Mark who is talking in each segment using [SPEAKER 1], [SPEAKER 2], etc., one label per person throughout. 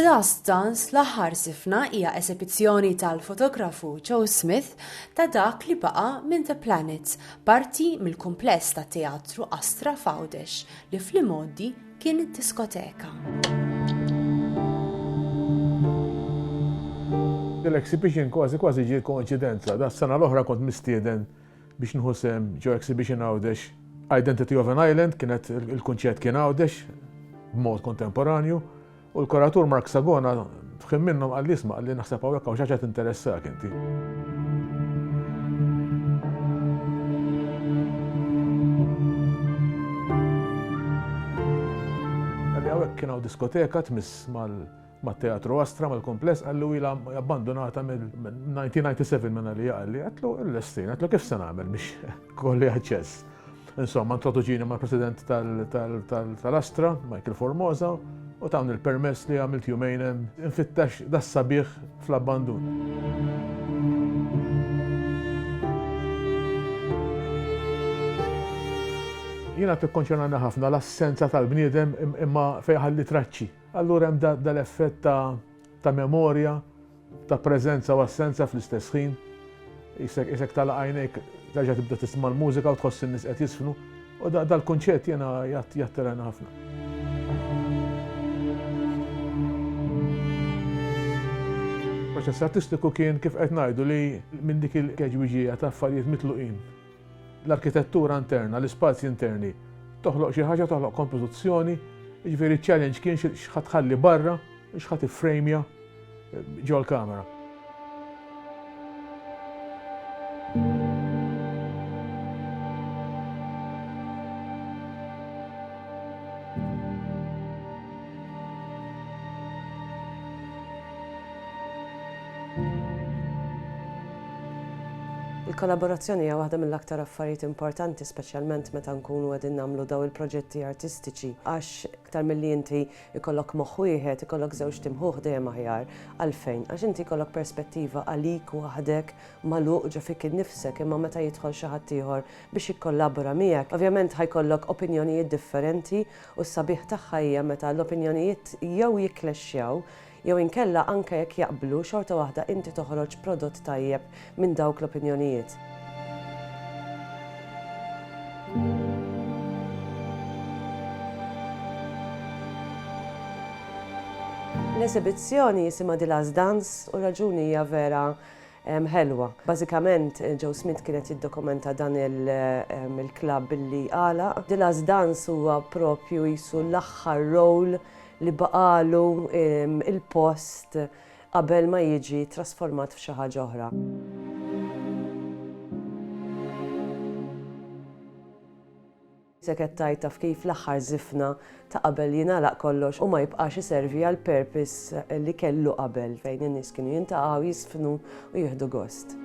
[SPEAKER 1] The Last Dance l-aħħar sifna hija esibizzjoni tal-fotografu Joe Smith ta' dak li baqa' minn The Planets, parti mill-kumpless ta' teatru Astra f'Għawdex li fl-imoddi kien id-diskoteka.
[SPEAKER 2] L-exhibition kważi ġie koinċidenza. Da s-sena l-oħra kont mistieden biex nħu sem ġew exhibition Għawdex. Identity of an Island kienet il-kunċett kien Għawdex b'mod kontemporanju. U l-kuratur Mark Sagona fħim minnhom għalli isma' għalli naħseb hawnhekk hawn xi ħaġa tinteressak inti. Għalli hawnhekk kien hawn diskoteka tmiss mat-Teatru Astra mal-kumpless għallu ilha abbandonata mill-1997 minn għalli għalli għatlu l-estin, għatlu kif se nagħmel biex kolli aċċess. Insomma, introduġini mal-President tal-Astra, Michael Formosa, u tawn il-permess li għamilt jumejn infittax da s-sabiħ fl-abbandun. Jiena tikkonċernana ħafna l-assenza tal-bniedem imma fejn ħalli traċċi. Allura hemm dal-effett ta' memorja, ta' preżenza u assenza fl-istess ħin. Isek tal-għajnejk terġa' tibda tisma' l-mużika u tħoss in-nies qed jisfnu u dal-kunċett jiena jattirana ħafna. Il-proċess artistiku kien kif qed ngħidu li minn dik il-keġwiġija ta' affarijiet mitluqin. L-arkitettura interna, l-ispazji interni, toħloq xi ħaġa, toħloq kompożizzjoni, jiġifieri ċ-challenge kien x'ħadd ħalli barra, x'ħadd iffrejmja ġew l-kamera.
[SPEAKER 3] Il-kollaborazzjoni hija waħda mill-aktar affarijiet importanti, speċjalment meta nkunu qegħdin nagħmlu daw il-proġetti artistiċi, għax aktar milli inti ikollok moħħ wieħed, ikollok żewġ timħuħ dejjem aħjar għalfejn, għax inti jkollok perspettiva għalik waħdek magħluq ġo fik innifsek, imma meta jidħol xi ħadd ieħor biex jikkollabora miegħek, ovvjament ħajkollok opinjonijiet differenti u s-sabiħ tagħha hija meta l-opinjonijiet jew jiklexxjaw jew inkella anke jekk jaqblu xorta waħda inti toħroġ prodott tajjeb minn dawk l-opinjonijiet. L-esibizzjoni jisimha The Last Dance u raġuni hija vera ħelwa. Bażikament Joe Smith kienet jiddokumenta dan il-klabb li għala. The Last Dance huwa proprju jisu l-aħħar role li baqalu il-post qabel ma jiġi trasformat f'xi ħaġa oħra. Seket tajt taf kif l-aħħar żifna ta' qabel jingħalaq kollox u ma jibqax iservi għal purpose li kellu qabel fejn in-nies kienu jintaqgħu jisfnu u jieħdu gost.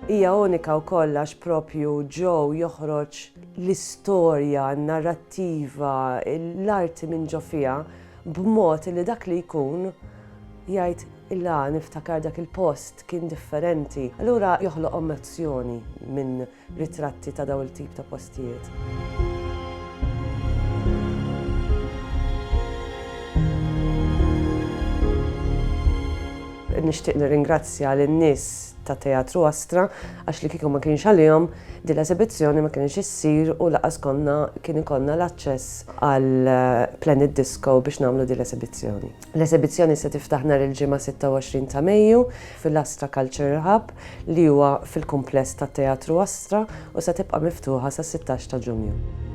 [SPEAKER 3] Hija unika wkoll għax propju Joe joħroġ l-istorja, n-narrattiva, l-arti minn ġo fiha b'mod li dak li jkun jgħid illa niftakar dak il-post kien differenti. Allura joħloq emozjoni minn ritratti ta' dawn il-tip ta' postijiet. Nixtieq nirringrazzja lin-nies ta' Teatru Astra għax li kieku ma kienx għalihom din l-esibizzjoni ma kienx issir u laqas kien ikollna l-aċċess għal Planet Disco biex nagħmlu din l-esibizzjoni. L-esibizzjoni se tiftaħ nhar il-ġimgħa 26 ta' Mejju fil-Astra Culture Hub li huwa fil-kumpless tat Teatru Astra u se tibqa' miftuħa sa' 16 ta' Ġunju.